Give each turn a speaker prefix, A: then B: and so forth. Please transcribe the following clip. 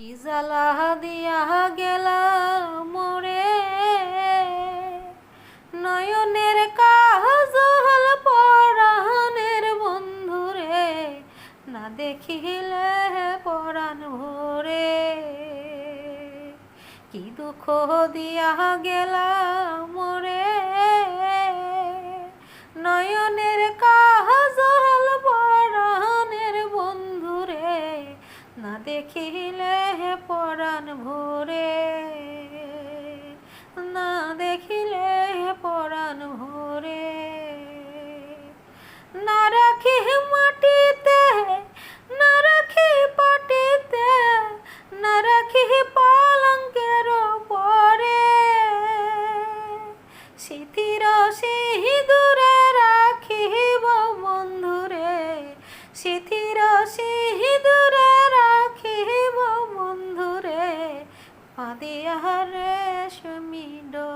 A: কি জ্বালা দিয়া গেলা মোরে, নয়নের কাজল পরাণের বন্ধুরে, না দেখিলে পরাণ ভরে। কি দুঃখ দিয়া গেলা মোরে, নয়নের কাজল পরাণের বন্ধুরে, না দেখিলে পরাণ ভরে, না দেখিলে পরাণ ভরে। না রাখি মাটিতে, না রাখি পাটিতে, না রাখি পালঙ্কের পরে, সিথির সিঁদুরে রাখিব বন্ধুরে, সিথির সিঁদুরে রাখিব বন্ধুরে, পাদিয়া রেশমি ডোরে।